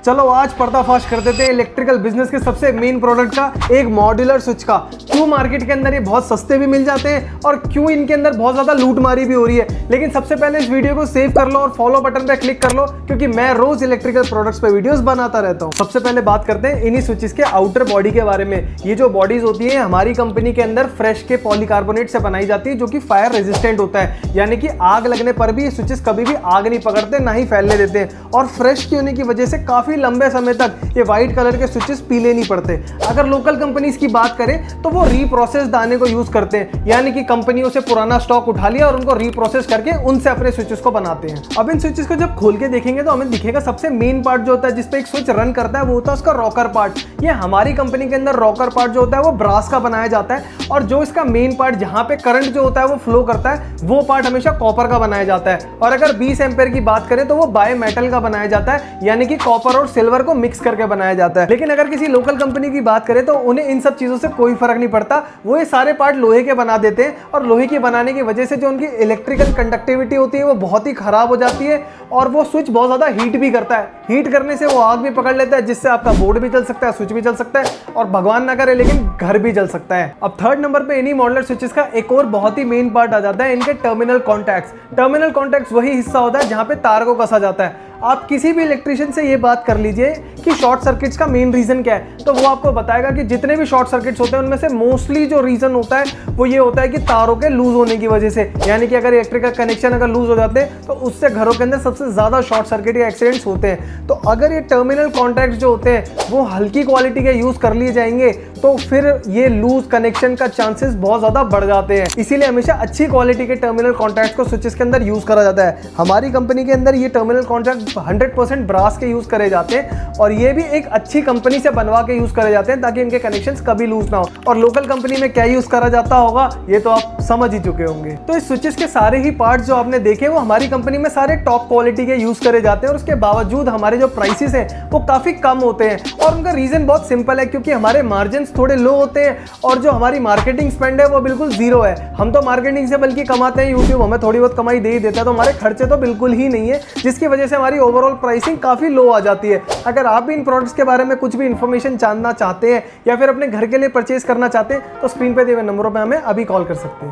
चलो आज पर्दाफाश कर देते हैं इलेक्ट्रिकल बिजनेस के सबसे मेन प्रोडक्ट का, एक मॉड्यूलर स्विच का। क्यों मार्केट के अंदर ये बहुत सस्ते भी मिल जाते हैं और क्यों इनके अंदर बहुत ज्यादा लूटमारी भी हो रही है। लेकिन सबसे पहले इस वीडियो को सेव कर लो और फॉलो बटन पे क्लिक कर लो, क्योंकि मैं रोज इलेक्ट्रिकल प्रोडक्ट्स पे वीडियोस बनाता रहता हूँ। सबसे पहले बात करते हैं इन्हीं स्विचेस के आउटर बॉडी के बारे में। ये जो बॉडीज होती है हमारी कंपनी के अंदर फ्रेश के पॉलीकार्बोनेट से बनाई जाती है, जो कि फायर रेजिस्टेंट होता है, यानी कि आग लगने पर भी ये स्विचेस कभी भी आग नहीं पकड़ते, ना ही फैलने देते हैं। और फ्रेश की होने की वजह से काफी लंबे समय तक ये व्हाइट कलर के स्विचेस पीले नहीं पड़ते। अगर लोकल कंपनीज की बात करें तो वो रीप्रोसेस दाने को यूज करते हैं, यानी कि कंपनियों से पुराना स्टॉक उठा लिया और उनको रीप्रोसेस करके उनसे अपने स्विचेस को बनाते हैं। अब इन स्विचेस को जब खोल के देखेंगे तो हमें दिखेगा सबसे मेन पार्ट जो होता है जिसपे एक स्विच रन करता है वो होता है उसका रॉकर पार्ट। ये हमारी कंपनी के अंदर रॉकर पार्ट जो होता है वो ब्रास का बनाया जाता है, और जो इसका मेन पार्ट जहां पे करंट जो होता है वो फ्लो करता है वो पार्ट हमेशा कॉपर का बनाया जाता है। और अगर 20 एम्पेयर की बात करें तो वो बाय मेटल का बनाया जाता है, यानी कि कॉपर और सिल्वर को मिक्स करके बनाया जाता है। लेकिन अगर किसी लोकल कंपनी की बात करें तो उन्हें इन सब चीजों से कोई फर्क नहीं पड़ता, वो ये सारे पार्ट लोहे के बना देते हैं। और लोहे के बनाने की वजह से जो उनकी इलेक्ट्रिकल कंडक्टिविटी होती है वो बहुत ही खराब हो जाती है, और वो स्विच बहुत ज्यादा हीट भी करता है। हीट करने से वो आग भी पकड़ लेता है, जिससे आपका बोर्ड भी जल सकता है, स्विच भी जल सकता है, और भगवान ना करे लेकिन घर भी जल सकता है। अब थर्ड नंबर पे इन्हीं मॉडलर स्विचेस का एक और बहुत ही मेन पार्ट आ जाता है, इनके टर्मिनल कॉन्टैक्ट्स। टर्मिनल कॉन्टैक्ट्स वही हिस्सा होता है जहां पे तार को कसा जाता है। आप किसी भी इलेक्ट्रिशियन से ये बात कर लीजिए कि शॉर्ट सर्किट्स का मेन रीजन क्या है, तो वो आपको बताएगा कि जितने भी शॉर्ट सर्किट्स होते हैं उनमें से मोस्टली जो रीजन होता है वो ये होता है कि तारों के लूज होने की वजह से। यानी कि अगर इलेक्ट्रिकल कनेक्शन अगर लूज हो जाते हैं तो उससे घरों के अंदर सबसे ज्यादा शॉर्ट सर्किट या एक्सीडेंट्स होते हैं। तो अगर ये टर्मिनल कॉन्टैक्ट्स जो होते हैं वो हल्की क्वालिटी के यूज कर लिए जाएंगे तो फिर ये लूज कनेक्शन का चांसेस बहुत ज्यादा बढ़ जाते हैं। इसीलिए हमेशा अच्छी क्वालिटी के टर्मिनल कॉन्टैक्ट्स को स्विचेस के अंदर यूज करा जाता है। हमारी कंपनी के अंदर ये टर्मिनल कॉन्टैक्ट 100% ब्रास के यूज करे जाते हैं, और ये भी एक अच्छी कंपनी से बनवा के यूज करे जाते हैं ताकि इनके कनेक्शंस कभी लूज ना हो। और लोकल कंपनी में क्या यूज करा जाता होगा ये तो आप समझ ही चुके होंगे। तो इस स्विचेस के सारे ही पार्ट्स जो आपने देखे वो हमारी कंपनी में सारे टॉप क्वालिटी के यूज करे जाते हैं, और उसके बावजूद हमारे जो प्राइसेस हैं वो काफी कम होते हैं। और उनका रीजन बहुत सिंपल है, क्योंकि हमारे मार्जिन थोड़े लो होते हैं और जो हमारी मार्केटिंग स्पेंड है वो बिल्कुल जीरो है। हम तो मार्केटिंग से बल्कि कमाते हैं, यूट्यूब हमें थोड़ी बहुत कमाई दे ही देता है, तो हमारे खर्चे तो बिल्कुल ही नहीं है, जिसकी वजह से हमारी ओवरऑल प्राइसिंग काफी लो आ जाती है। अगर आप भी इन प्रोडक्ट्स के बारे में कुछ भी इंफॉर्मेशन जानना चाहते हैं या फिर अपने घर के लिए परचेज करना चाहते हैं तो स्क्रीन पे दिए हुए नंबरों पे हमें अभी कॉल कर सकते हैं।